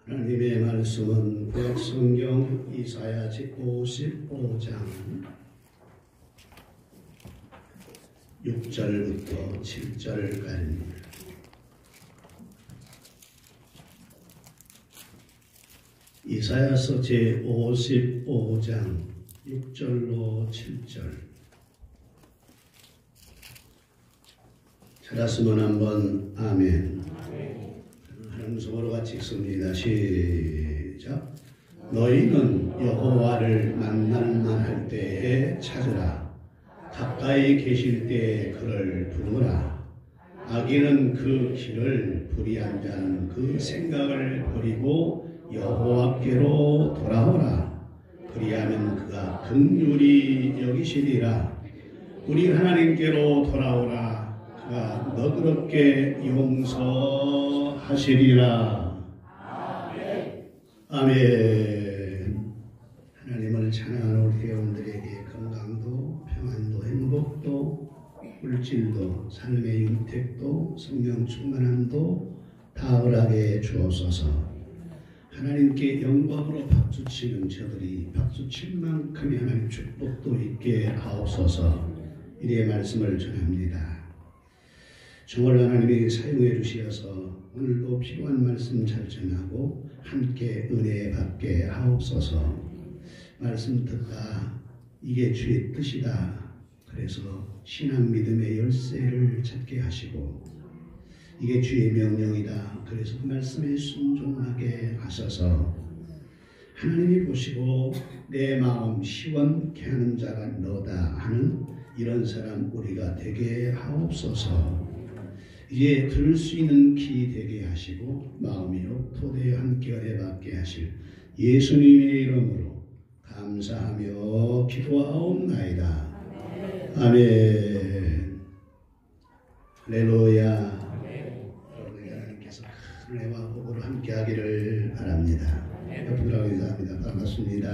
하나님의 말씀은 구약성경 이사야 55장 6절부터 7절까지입니다. 이사야서 제55장 6절로 7절 찾았으면 한번 아멘. 한 손으로 같이 읽습니다. 시작. 너희는 여호와를 만날만할 때에 찾으라. 가까이 계실 때에 그를 부르라. 악인은 그 길을 불의한 자는 그 생각을 버리고 여호와께로 돌아오라. 그리하면 그가 긍휼히 여기시리라. 우리 하나님께로 돌아오라. 그가 너그럽게 용서하시리라. 아멘. 하나님을 찬양하는 우리 회원들에게 건강도 평안도 행복도 물질도 삶의 윤택도 성령 충만함도 다 허락해 주옵소서. 하나님께 영광으로 박수치는 저들이 박수칠 만큼의 하나님 축복도 있게 하옵소서. 이리의 말씀을 전합니다. 정말 하나님이 사용해 주시어서 오늘도 필요한 말씀 잘 전하고 함께 은혜 받게 하옵소서. 말씀 듣다 이게 주의 뜻이다. 그래서 신앙 믿음의 열쇠를 찾게 하시고 이게 주의 명령이다. 그래서 그 말씀에 순종하게 하셔서 하나님이 보시고 내 마음 시원케 하는 자가 너다 하는 이런 사람 우리가 되게 하옵소서. 이제 들을 수 있는 귀 되게 하시고 마음이요 토대에 함께 은혜 받게 하실 예수님의 이름으로 감사하며 기도하옵나이다. 아멘. 할렐루야. 하나님께서 큰 은혜와 복으로 함께 하기를 바랍니다. 옆으로 인사합니다. 반갑습니다.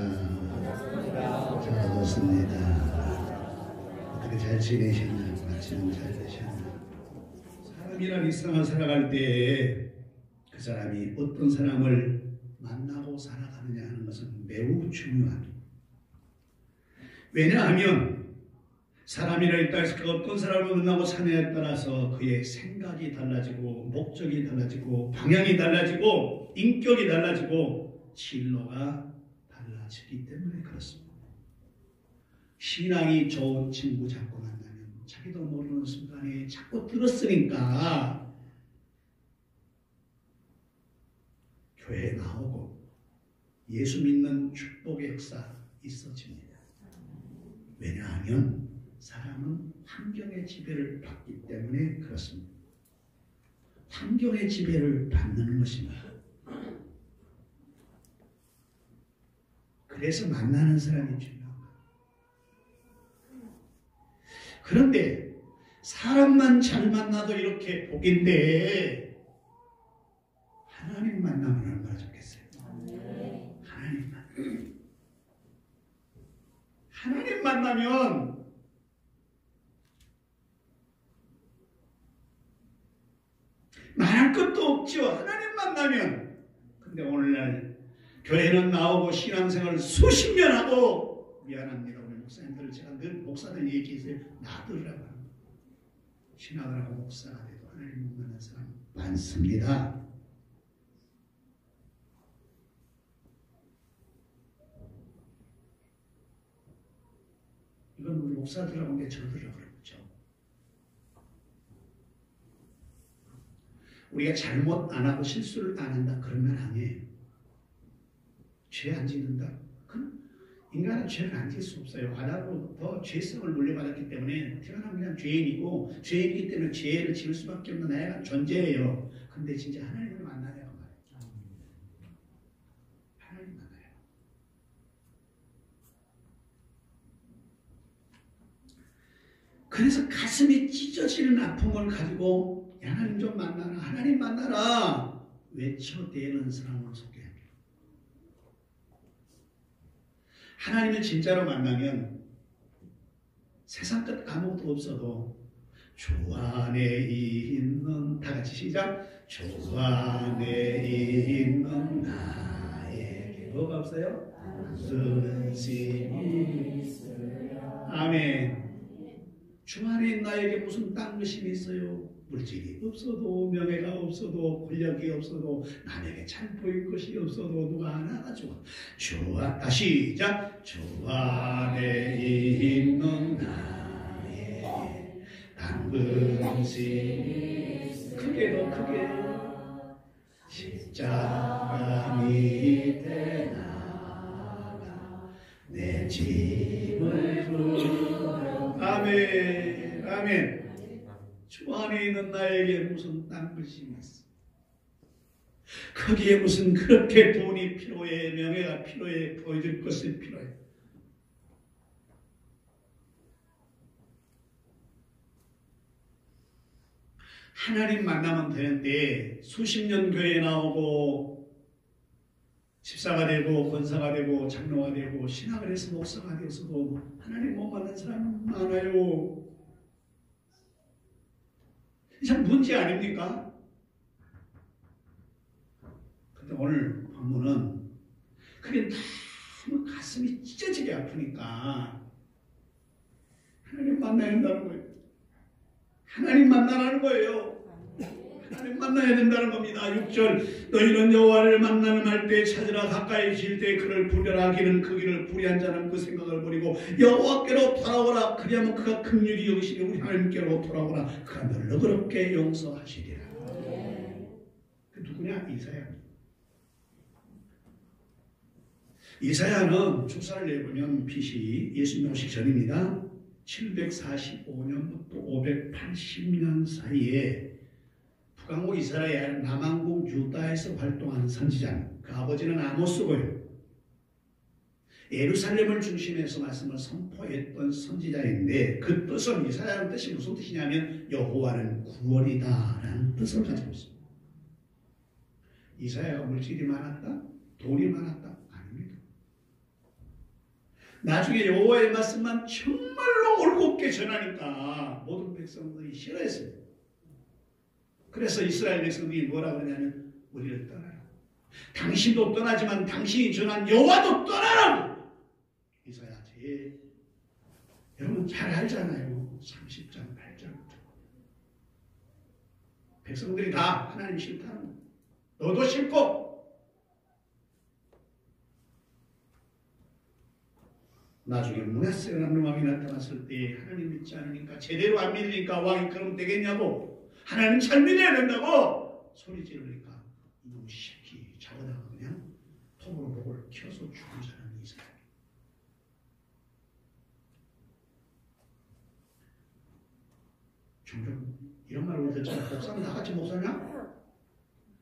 반갑습니다. 어떻게 잘 지내셨나요? 아침은 잘 되셨나요? 사람이란 이 세상을 살아갈 때 그 사람이 어떤 사람을 만나고 살아가느냐 하는 것은 매우 중요합니다. 왜냐하면 사람이라 있다 해서 그 어떤 사람을 만나고 사느냐에 따라서 그의 생각이 달라지고 목적이 달라지고 방향이 달라지고 인격이 달라지고 진로가 달라지기 때문에 그렇습니다. 신앙이 좋은 친구 자꾸 만나면 자기도 모르는 순간에 자꾸 들었으니까 교회에 나오고 예수 믿는 축복의 역사 있어집니다. 왜냐하면 사람은 환경의 지배를 받기 때문에 그렇습니다. 환경의 지배를 받는 것입니다. 그래서 만나는 사람이 중요합니다. 그런데 사람만 잘 만나도 이렇게 복인데 하나님 만나면 얼마나 좋겠어요. 하나님 만나면 말할 것도 없죠. 하나님 만나면. 근데 오늘날 교회는 나오고 신앙생활을 수십 년 하고 미안합니다. 우리 목사님들 제가 늘 목사들 얘기해서 놔두라고 합니다. 신학을 하고 목사가 돼도 하나님 못 만난 사람 많습니다. 이건 우리 목사들하고 게 저들하고 그렇죠. 우리가 잘못 안 하고 실수를 안 한다 그러면 아니에요. 죄 안 짓는다. 인간은 죄를 안 질 수 없어요. 아담으로부터 죄성을 물려받았기 때문에 태어나면 그냥 죄인이고 죄인이기 때문에 죄를 지을 수밖에 없는 나의 존재예요. 근데 진짜 하나님을 만나야 말이에요. 하나님 만나요. 그래서 가슴이 찢어지는 아픔을 가지고 하나님 좀 만나라, 하나님 만나라 외쳐대는 사람으로 속해야 합니다. 하나님을 진짜로 만나면 세상 끝 아무것도 없어도 주 안에 있는 다 같이 같이 시작. 주 안에 있는 나에게 뭐가 없어요? 근심이 있어요. 아멘. 주 안에 있는 나에게 무슨 딴 것이 있어요? 물질이 없어도, 명예가 없어도, 권력이 없어도, 남에게 잘 보일 것이 없어도 누가 하나 가지고 다시 시작. 주 안에 있는 나에게 단 근심이 크게 더 크게 십자가 밑에 나가 내 짐을 부르며 아멘. 아멘. 주 안에 있는 나에게 무슨 딴 것이 있어? 거기에 무슨 그렇게 돈이 필요해, 명예가 필요해, 보여줄 것이 필요해. 하나님 만나면 되는데 수십 년 교회에 나오고 집사가 되고 권사가 되고 장로가 되고 신학을 해서 목사가 되어서도 하나님 못 만난 사람 많아요. 참 문제 아닙니까? 근데 오늘 본문은 그게 너무 가슴이 찢어지게 아프니까 하나님 만나야 된다는 거예요. 하나님 만나라는 거예요. 하나님 만나야 된다는 겁니다. 6절 너희는 여호와를 만나는 할 때 찾으라. 가까이 질 때 그를 부려라. 하기는 그 길을 불의한 자는 그 생각을 버리고 여호와께로 돌아오라. 그리하면 그가 긍휼히 여기시니 우리 하나님께로 돌아오라. 그가 너를 너그럽게 용서하시리라. 그 누구냐? 이사야. 이사야는 축사를 내보면 BC 예수님 오시기 전입니다. 745년부터 580년 사이에 북왕국 이스라엘, 남왕국 유다에서 활동하는 선지자입니다. 그 아버지는 아모스고요. 예루살렘을 중심해서 말씀을 선포했던 선지자인데 그 뜻은 이사야의 뜻이 무슨 뜻이냐면 여호와는 구원이다 라는 뜻을 가지고 있습니다. 이사야가 물질이 많았다? 돈이 많았다? 아닙니다. 나중에 여호와의 말씀만 정말로 올곧게 전하니까 모든 백성들이 싫어했어요. 그래서 이스라엘 백성들이 뭐라고 그러냐면 우리를 떠나라. 당신도 떠나지만 당신이 전한 여호와도 떠나라. 이사야 제일 여러분 잘 알잖아요. 30장 8절부터 백성들이 다 하나님 싫다는 거예요. 너도 싫고 나중에 므낫세라는 왕이 나타났을 때 하나님 믿지 않으니까 제대로 안 믿으니까 왕이 그럼 되겠냐고 하나님 잘 믿어야 된다고 소리 지르니까 이놈 새끼 자고다가 그냥 톱으로 목을 켜서 죽은 사람이 이사야. 종종 이런 말을 듣잖아. 목사는 나같이 목사냐?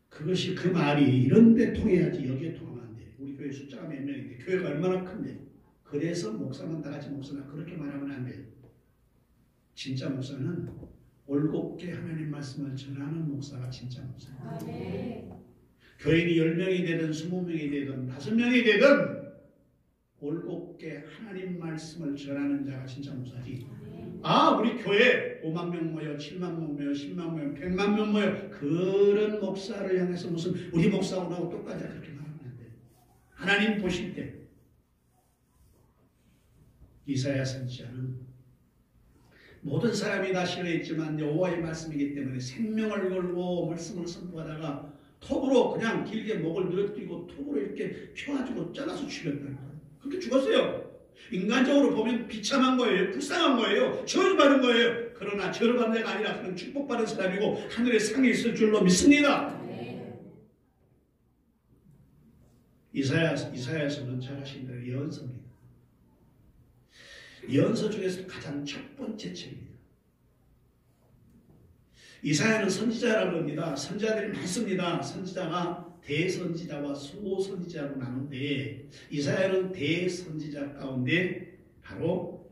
그것이 그 말이 이런 데 통해야지 여기에 통하면 안 돼. 우리 교회 숫자가 몇 명인데 교회가 얼마나 큰데 그래서 목사만 나같이 목사나 그렇게 말하면 안 돼. 진짜 목사는 올곧게 하나님 말씀을 전하는 목사가 진짜 목사입니다. 교인이 10명이 되든 20명이 되든 5명이 되든 올곧게 하나님 말씀을 전하는 자가 진짜 목사지. 아 우리 교회 5만 명 모여 7만 명 모여 10만 명 100만 명 모여 그런 목사를 향해서 무슨 우리 목사하고 똑같이 그렇게 말하면 안 돼. 하나님 보실 때 이사야 선지자는 모든 사람이 다 싫어했지만 여호와의 말씀이기 때문에 생명을 걸고 말씀을 선포하다가 톱으로 그냥 길게 목을 늘어뜨리고 톱으로 이렇게 펴가지고 잘라서 죽였다는 거예요. 그렇게 죽었어요. 인간적으로 보면 비참한 거예요. 불쌍한 거예요. 저주받은 거예요. 그러나 저주받는 데가 아니라 그는 축복받은 사람이고 하늘에 상이 있을 줄로 믿습니다. 이사야서는 잘 아시는 대로 예언서입니다. 예언서 중에서 가장 첫 번째 책입니다. 이사야는 선지자라고 합니다. 선지자들이 많습니다. 선지자가 대선지자와 소선지자로 나누는데 이사야는 대선지자 가운데 바로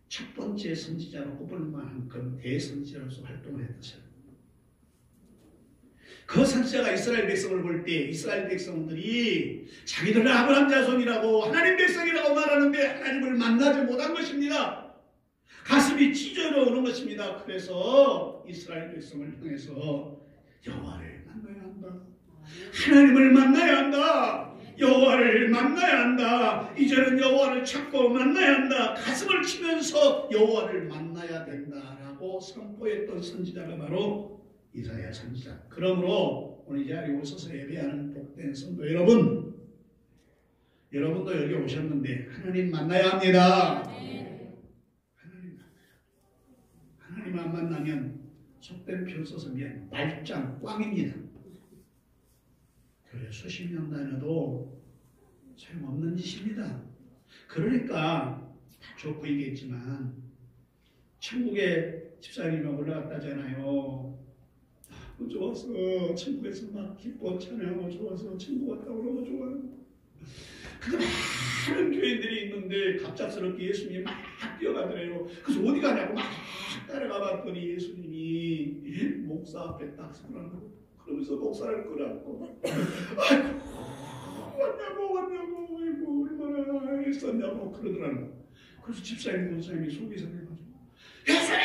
첫 번째 선지자로 꼽을 만큼 대선지자로서 활동을 했죠. 그 선지자가 이스라엘 백성을 볼 때 이스라엘 백성들이 자기들은 아브라함 자손이라고 하나님 백성이라고 말하는데 하나님을 만나지 못한 것입니다. 가슴이 찢어져 오는 것입니다. 그래서 이스라엘 백성을 향해서 여호와를 만나야 한다. 하나님을 만나야 한다. 여호와를 만나야 한다. 이제는 여호와를 찾고 만나야 한다. 가슴을 치면서 여호와를 만나야 된다라고 선포했던 선지자가 바로 이사야 선지자. 그러므로 오늘 이 자리에 오셔서 예배하는 복된 성도 여러분, 여러분도 여기 오셨는데 하나님 만나야 합니다. 하나님 안 만나면 속된 표 써서 미안 말짱 꽝입니다. 교회 수십 년 다녀도 소용없는 짓입니다. 그러니까 좋고 얘기했지만 천국에 집사님이 올라갔다잖아요. 너무 좋았어. 천국에서 막 기뻐 찬양하고 좋아서 천국 왔다고 너무 좋아요. 그 많은 교인들이 있는데 갑작스럽게 예수님이 막 뛰어가더래요. 그래서 어디 가냐고 막 따라가 봤더니 예수님이 목사 앞에 딱 서라고 그러면서 목사를 끌어안고 아이고 왔냐고 아이고 얼마나 애썼냐고 그러더라고. 그래서 집사님 목사님이 속이 상해가지고 예수님!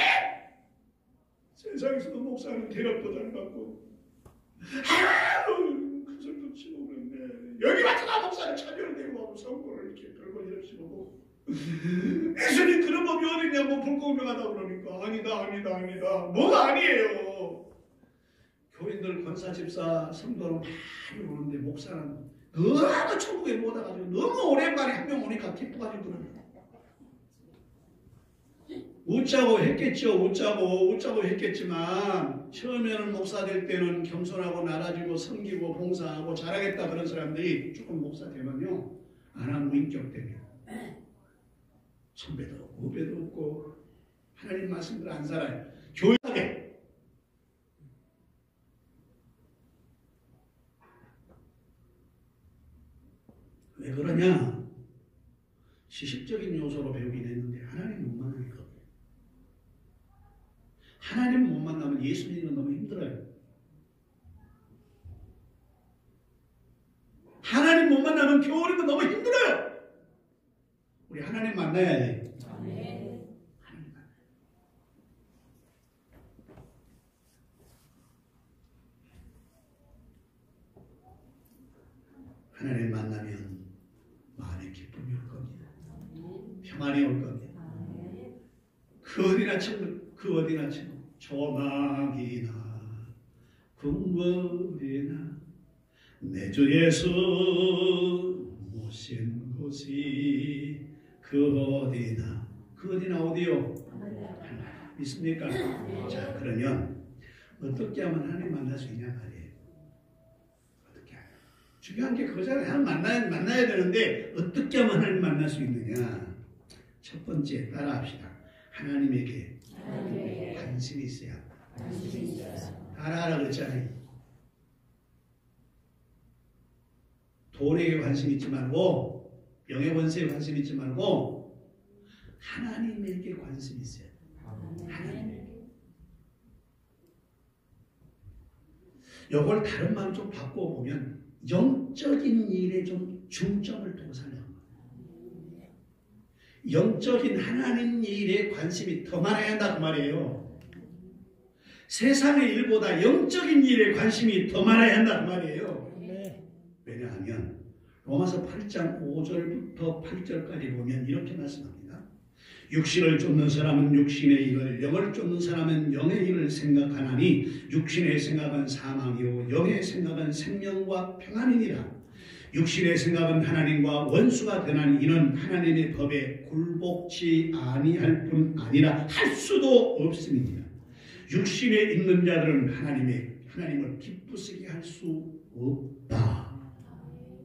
세상에서도 목사는 대접도 잘 받고 아유 그 정도 치고 그랬네. 여기 와서 나 목사를 참여를 내고 하고 성고를 이렇게 별거 이렇게 보고 예수님 그런 법이 어딨냐고 불공평하다고 그러니까 아니다 뭐가 아니에요. 교인들 권사 집사 성도는 많이 오는데 목사는 너무 천국에 못 와가지고 너무 오랜만에 한 명 오니까 기뻐가지고 그러네. 웃자고 했겠지만 처음에는 목사 될 때는 겸손하고 나라지고 섬기고 봉사하고 잘하겠다 그런 사람들이 조금 목사 되면요 안 하는 인격되면 선배도 없고 후배도 없고 하나님 말씀대로 안 살아요. 교회하게 왜 그러냐? 시식적인 요소로 배우긴 했는데 하나님 못 만나니까. 하나님 못 만나면 예수 믿는 건 너무 힘들어요. 하나님 못 만나면 교회는 건 너무 힘들어요. 우리 하나님 만나야 돼. 하나님 만나면 마음의 기쁨이 올 겁니다. 평안이 올 겁니다. 그 어디나 친구 조망이나 궁궐이나 내 주 예수 모신 곳이 그 어디나 어디요? 믿습니까? 자 그러면 어떻게 하면 하나님 만날 수 있냐 말이에요. 어떻게 하냐? 중요한 게 그거잖아요. 하나님 만나야 되는데 어떻게 하면 하나님 만날 수 있느냐? 첫 번째 따라합시다. 하나님에게 관심이 있어야 합니다. 따라하라 그랬잖아요. 돈에게 관심 있지 말고 명예권세에 관심 있지 말고 하나님에게 관심이 있어야 돼요. 하나님에게. 이걸 다른 말로 좀 바꿔보면 영적인 일에 좀 중점을 두고 살려는 거예요. 영적인 하나님 일에 관심이 더 많아야 한다 그 말이에요. 세상의 일보다 영적인 일에 관심이 더 많아야 한다 그 말이에요. 왜냐하면 로마서 8장 5절부터 8절까지 보면 이렇게 말씀합니다. 육신을 쫓는 사람은 육신의 일을, 영을 쫓는 사람은 영의 일을 생각하나니 육신의 생각은 사망이요 영의 생각은 생명과 평안이니라. 육신의 생각은 하나님과 원수가 되나니 이는 하나님의 법에 굴복치 아니할 뿐 아니라 할 수도 없음이니라. 육신에 있는 자들은 하나님을 기쁘시게 할 수 없다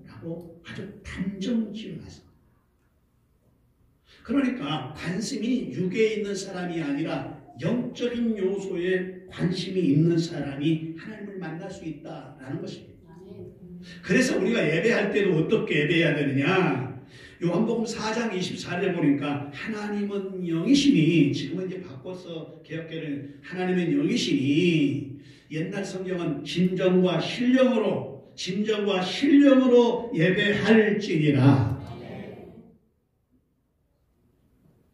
라고 아주 단정 지어놨습니다. 그러니까 관심이 육에 있는 사람이 아니라 영적인 요소에 관심이 있는 사람이 하나님을 만날 수 있다라는 것입니다. 그래서 우리가 예배할 때도 어떻게 예배해야 되느냐? 요한복음 4장 24절에 보니까 하나님은 영이시니, 지금은 이제 바꿔서 개혁계는 하나님은 영이시니, 옛날 성경은 진정과 신령으로 예배할지니라.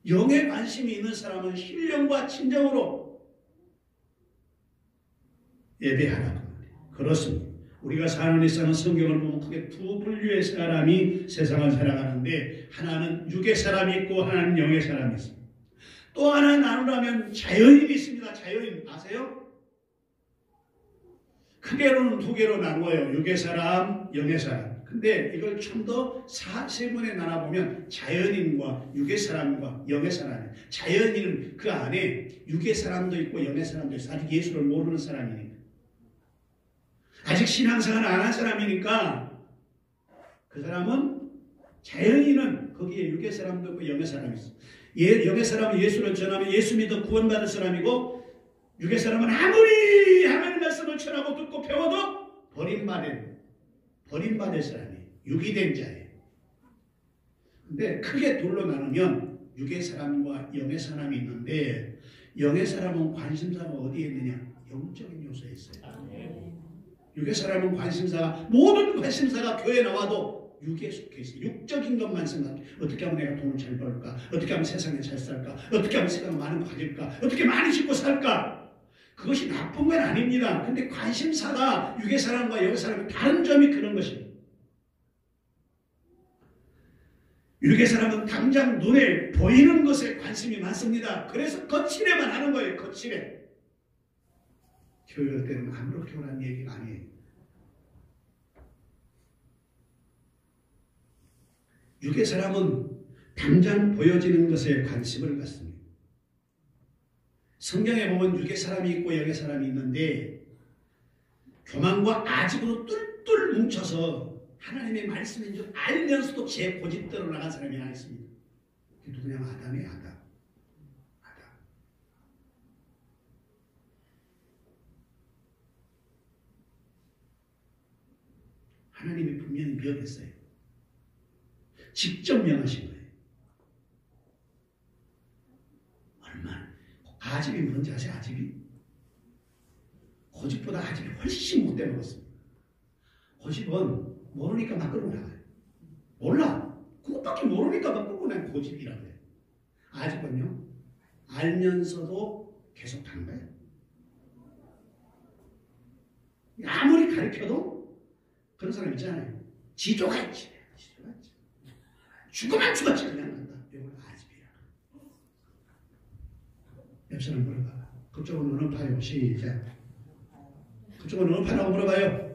영에 관심이 있는 사람은 신령과 진정으로 예배하라고. 그렇습니다. 우리가 사는 이 세상은 성경을 보면 크게 두 분류의 사람이 세상을 살아가는데 하나는 육의 사람이 있고 하나는 영의 사람이 있습니다. 또 하나 나누라면 자연인이 있습니다. 자연인 아세요? 크게로는 두 개로 나누어요. 육의 사람, 영의 사람. 근데 이걸 좀 더 세분에 나눠보면 자연인과 육의 사람과 영의 사람이에요. 자연인은 그 안에 육의 사람도 있고 영의 사람도 있어요. 아직 예수를 모르는 사람이니까. 아직 신앙생활을 안 한 사람이니까 그 사람은 자연인은 거기에 육의 사람도 있고 영의 사람이 있어요. 영의 사람은 예수를 전하면 예수 믿어 구원받을 사람이고 육의 사람은 아무리 하나님의 말씀을 전하고 듣고 배워도 버림받을 사람이에요. 육이 된 자예요. 근데 크게 둘로 나누면 육의 사람과 영의 사람이 있는데 영의 사람은 관심사가 어디에 있느냐? 영적인 요소에 있어요. 육의 사람은 관심사가 모든 관심사가 교회에 나와도 육에 속해 있어요. 육적인 것만 생각해. 어떻게 하면 내가 돈을 잘 벌까? 어떻게 하면 세상에 잘 살까? 어떻게 하면 세상에 많은 거 가질까? 어떻게 많이 짓고 살까? 그것이 나쁜 건 아닙니다. 근데 관심사가 육의 사람과 영의 사람의 다른 점이 그런 것입니다. 육의 사람은 당장 눈에 보이는 것에 관심이 많습니다. 그래서 거칠에만 하는 거예요. 거칠에. 교회할 때는 아무렇게 하는 얘기가 아니에요. 육의 사람은 당장 보여지는 것에 관심을 갖습니다. 성경에 보면 육의 사람이 있고 영의 사람이 있는데 교만과 아집으로 똘똘 뭉쳐서 하나님의 말씀인 줄 알면서도 제 고집대로 나간 사람이 하나 있습니다. 그게 누구냐면 아담이에요. 아담. 하나님이 분명히 명했어요. 직접 명하신 거예요. 얼마나 아집이 뭔지 아세요? 아집이? 고집보다 아집이 훨씬 못돼 먹었습니다. 고집은 모르니까 막 끌고 나가요. 몰라. 그것밖에 모르니까 막 끌고 나가요. 고집이라고 해요. 아집은요, 알면서도 계속 하는 거예요. 아무리 가르쳐도 그런 사람 있잖아요. 지조가 있지. 죽으면 죽었지. 그냥 간다. 이걸 아집이야. 옆 사람 물어봐. 그쪽은 어느 파요? 시작. 그쪽은 어느 파라고 물어봐요.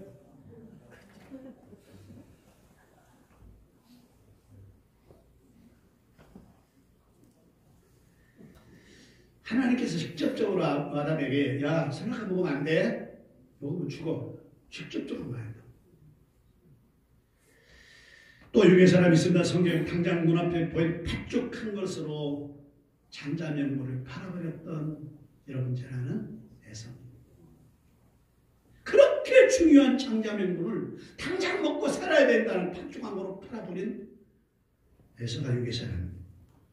하나님께서 직접적으로 아담에게 야, 생각해 먹으면 안 돼. 먹으면 죽어. 직접적으로 말해요. 또 육의 사람이 있습니다. 성경 당장 눈앞에 보인 팥죽한 것으로 장자명분을 팔아버렸던 여러분 잘 아는 에서. 그렇게 중요한 장자명분을 당장 먹고 살아야 된다는 팥죽한 거로 팔아버린 에서가 육의 사람.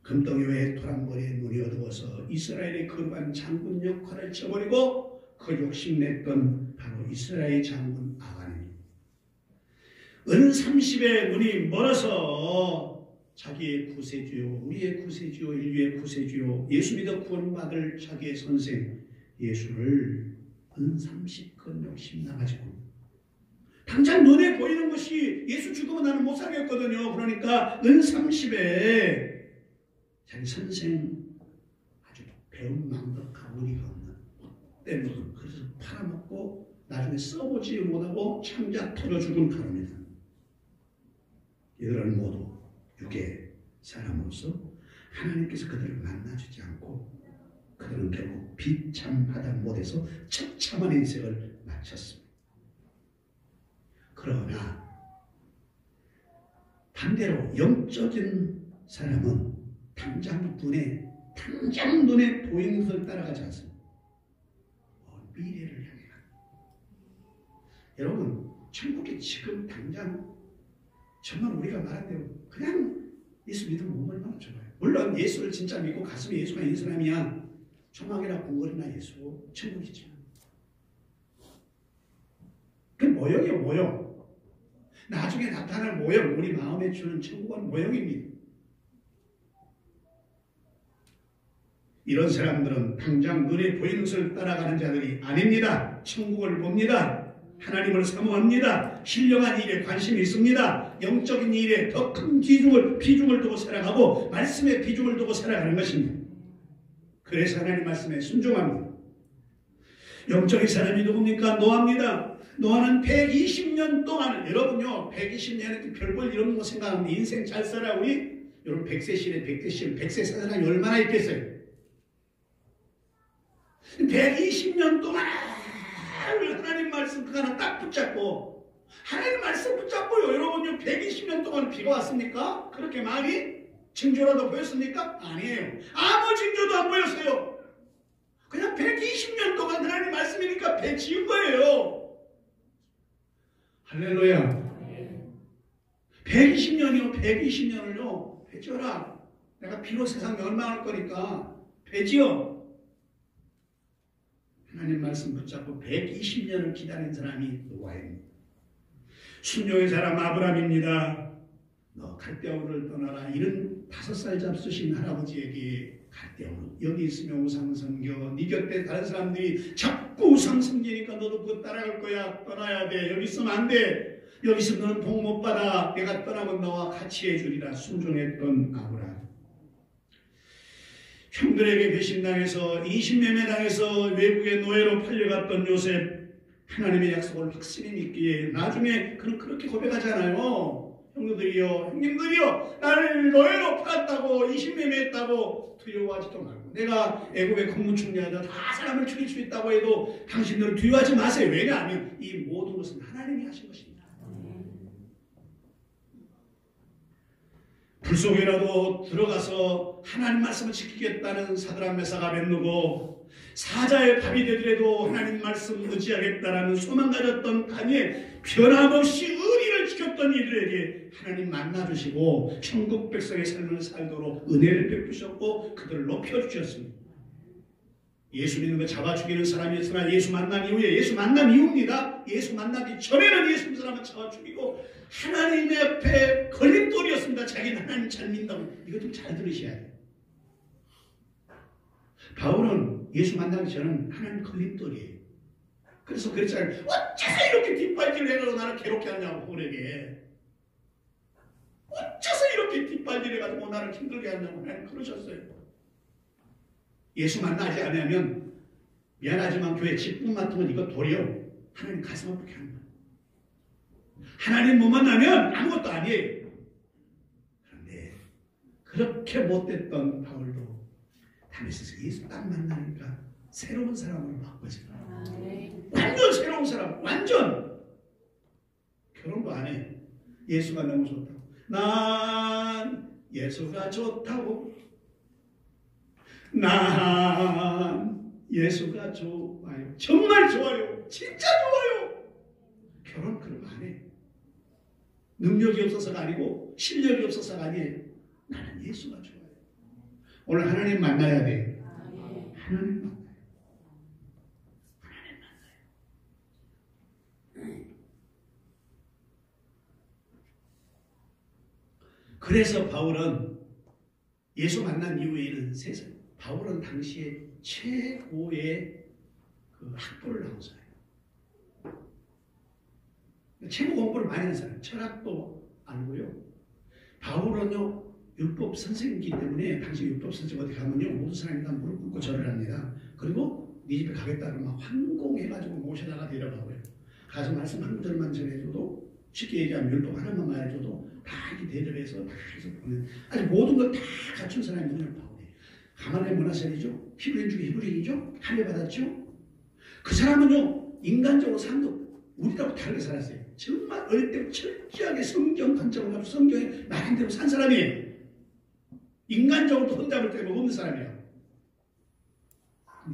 금덩이 외에 토랑머리에 눈이 어두워서 이스라엘의 거룩한 장군 역할을 쳐버리고 그 욕심냈던 바로 이스라엘 장군 아간입니다. 은 30의 눈이 멀어서 자기의 구세주요, 우리의 구세주요, 인류의 구세주요, 예수 믿어 구원받을 자기의 선생 예수를 은 30건 욕심나가지고 당장 눈에 보이는 것이 예수 죽으면 나는 못 살겠거든요. 그러니까 은 30에 자기 선생 아주 배운 마음도 가문이가 없는 못된 것 그래서 팔아먹고 나중에 써보지 못하고 창자 터져 죽은 가문이다. 이들은 모두 육의 사람으로서 하나님께서 그들을 만나주지 않고 그들은 결국 비참하다 못해서 처참한 인생을 마쳤습니다. 그러나 반대로 영적인 사람은 당장 눈에 보이는 것을 따라가지 않습니다. 미래를 향해 가. 여러분, 천국이 지금 당장 정말 우리가 말한 대로 그냥 예수 믿으면 얼마나 좋아요. 물론 예수를 진짜 믿고 가슴에 예수가 있는 사람이야 초막이나 궁궐이나 예수 천국이지. 그 모형이에요. 모형. 나중에 나타날 모형, 우리 마음에 주는 천국은 모형입니다. 이런 사람들은 당장 눈에 보이는 것을 따라가는 자들이 아닙니다. 천국을 봅니다. 하나님을 사모합니다. 신령한 일에 관심이 있습니다. 영적인 일에 더 큰 비중을 두고 살아가고 말씀에 비중을 두고 살아가는 것입니다. 그래서 하나님 말씀에 순종합니다. 영적인 사람이 누굽니까? 노아입니다. 노아는 120년 동안, 여러분요 120년에 별볼 이런 거 생각하면 인생 잘 살아. 우리 여러분 100세 시대 100세 산 사람이 얼마나 있겠어요? 120년 동안 하나님 말씀 그 하나 딱 붙잡고, 하나님 말씀 붙잡고요. 여러분요 120년 동안 비가 왔습니까? 그렇게 많이 징조라도 보였습니까? 아니에요. 아무 징조도 안 보였어요. 그냥 120년 동안 하나님 말씀이니까 배 지은 거예요. 할렐루야. 120년이요 120년을요 배 지어라. 내가 비로 세상에 얼마 할 거니까 배 지어. 하나님 말씀 붙잡고 120년을 기다린 사람이 노아입니다. 순종의 사람 아브람입니다. 너 갈대아우를 떠나라. 75살 잡수신 할아버지에게 갈대아우 여기 있으면 우상 섬겨. 네 곁에 다른 사람들이 자꾸 우상 섬기니까 너도 그거 따라갈 거야. 떠나야 돼. 여기 있으면 안 돼. 여기서 너는 복 못 받아. 내가 떠나면 너와 같이 해주리라. 순종했던 아브람. 형들에게 배신당해서 20매매 당해서 외국의 노예로 팔려갔던 요셉, 하나님의 약속을 확실히 믿기에 나중에 그는 그렇게 고백하잖아요. 형님들이요 나를 노예로 팔았다고 20매매 했다고 두려워하지도 말고, 내가 애굽의 국무총리하다 다 사람을 죽일 수 있다고 해도 당신들은 두려워하지 마세요. 왜냐하면 이 모든 것은 하나님이 하신 것입니다. 불 속에라도 들어가서 하나님 말씀을 지키겠다는 사드락 메삭 아벳느고, 사자의 밥이 되더라도 하나님 말씀 의지하겠다라는 소망 가졌던 다니엘, 변함없이 의리를 지켰던 이들에게 하나님 만나주시고 천국 백성의 삶을 살도록 은혜를 베푸셨고 그들을 높여주셨습니다. 예수 믿는 거 잡아 죽이는 사람이었으나 예수 만난 이후에, 예수 만난 이후입니다. 예수 만나기 전에는 예수 믿는 사람을 잡아 죽이고 하나님의 앞에 걸림돌이었습니다. 자기는 하나님 잘 믿는다고. 이거 좀 잘 들으셔야 돼요. 바울은 예수 만나기 전은 하나님 걸림돌이에요. 그래서 그랬잖아요. 어째서 이렇게 뒷발질을 해가지고 나를 괴롭게 하냐고. 바울에게 어째서 이렇게 뒷발질 해가지고 나를 힘들게 하냐고 하나님 그러셨어요. 예수 만나지 않으면 미안하지만 교회 직분 맡으면 이거 도리어 하나님 가슴 아프게 하는 거예요. 하나님 못 만나면 아무것도 아니에요. 그런데 그렇게 못됐던 바울도 다메섹에서 예수 딱 만나니까 새로운 사람으로 바꿔져요. 완전 새로운 사람. 완전. 결혼도 안 해. 예수가 너무 좋다고. 난 예수가 좋다고. 난 예수가 좋아요. 정말 좋아요. 진짜 좋아요. 결혼 그러면 안 해. 능력이 없어서가 아니고 실력이 없어서가 아니에요. 나는 예수가 좋아요. 오늘 하나님 만나야 돼. 하나님 만나요. 하나님 만나요. 그래서 바울은 예수 만난 이후에는 세상, 바울은 당시에 최고의 그 학부를 나온 사람이에요. 최고 공부를 많이 한 사람, 철학도 알고요. 바울은요 율법 선생이기 때문에 당시 율법 선생 어디 가면요 모든 사람이 다 무릎 꿇고 절을 합니다. 그리고 네 집에 가겠다고 막 환공해가지고 모셔다가 데려가고요. 가서 말씀 한 구절만 전해줘도, 쉽게 얘기하면 율법 하나만 말해줘도 다 이렇게 대접해서 다 해서 보는, 아주 모든 걸 다 갖춘 사람이 누구냐 바울이에요. 가말리엘 문화생이죠. 히브리인 중에 히브리인이죠. 할례 받았죠. 그 사람은요 인간적으로 삶도 우리하고 다르게 살았어요. 정말 어릴 때부터 철저하게 성경 관점을 가지고 성경에 말한 대로 산 사람이에요. 인간적으로도 혼잡을 때가 없는 사람이에요.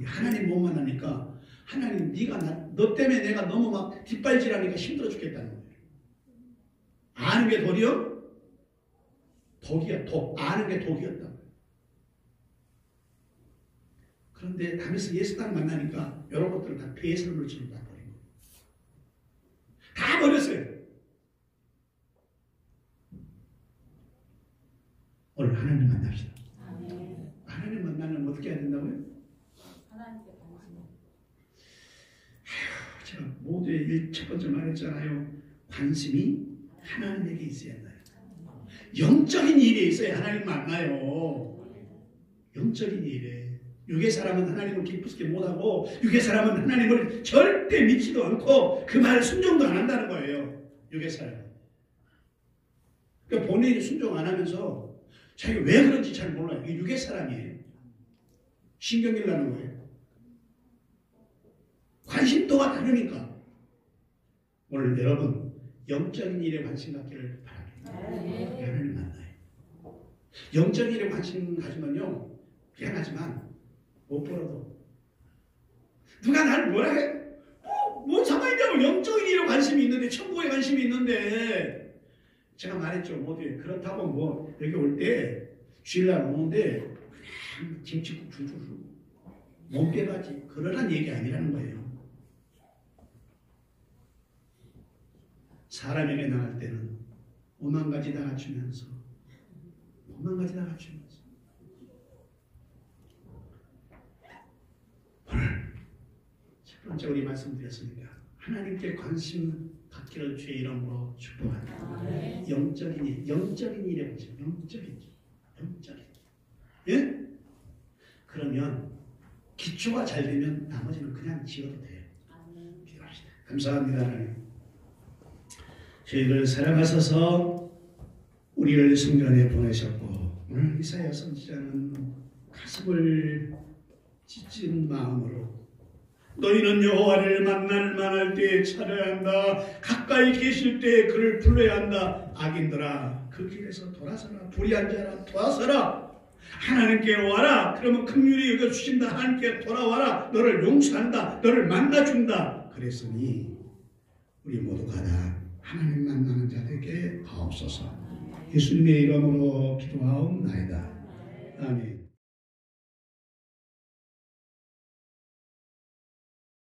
하나님 못 만나니까 하나님 네가 너 때문에 내가 너무 막 뒷발질하니까 힘들어 죽겠다는 거예요. 아는 게 도리요? 독이야. 독. 아는 게 독이었다. 그런데 다메섹 예수 딱 만나니까 여러 것들을 다 배의 삶을 지금 다 버린 거예요. 다 버렸어요. 오늘 하나님 만납시다. 하나님 만나면 어떻게 해야 된다고요? 하나님께 반응하세요. 제가 모두의 첫 번째 말했잖아요. 관심이 하나님에게 있어야 한다. 영적인 일에 있어야 하나님 만나요. 영적인 일에. 육의 사람은 하나님을 기쁘게 못하고 육의 사람은 하나님을 절대 믿지도 않고 그 말 순종도 안 한다는 거예요. 육의 사람은. 그러니까 본인이 순종 안 하면서 자기가 왜 그런지 잘 몰라요. 이게 육의 사람이에요. 신경질 나는 거예요. 관심도가 다르니까. 오늘 여러분 영적인 일에 관심 갖기를 바랍니다. 하나님 만나요. 영적인 일에 관심 가지면요, 미안하지만 못 벌어도 누가 나를 뭐라 해? 뭔 상관이냐고. 영적인 일에 관심이 있는데, 천국에 관심이 있는데. 제가 말했죠. 모두에. 그렇다고 뭐 여기 올 때 주일날 오는데 그냥 김치국 주주로 몸빼가지 그러란 얘기 아니라는 거예요. 사람에게 나갈 때는 5만 가지 다 갖추면서 5만 가지 다 갖추면서 오늘 첫 번째 우리 말씀드렸으니까 하나님께 관심 갖기를 주의 이름으로 축복합니다. 영적인 일, 영적인 일에 보죠. 영적인 일. 예? 그러면 기초가 잘 되면 나머지는 그냥 지어도 돼요. 기도합시다. 감사합니다, 하나님. 저희를 사랑하셔서 우리를 성전에 보내셨고, 오늘 이사야 선지자는 가슴을 찢은 마음으로 너희는 여호와를 만날 때에 찾아야 한다. 가까이 계실 때에 그를 불러야 한다. 악인들아, 그 길에서 돌아서라. 불의한 자라 돌아서라. 하나님께 와라. 그러면 긍휼히 여겨주신다. 하나님께 돌아와라. 너를 용서한다. 너를 만나준다. 그랬으니 우리 모두가 다 하나님 만나는 자 되게 하옵소서. 예수님의 이름으로 기도하옵나이다. 아멘.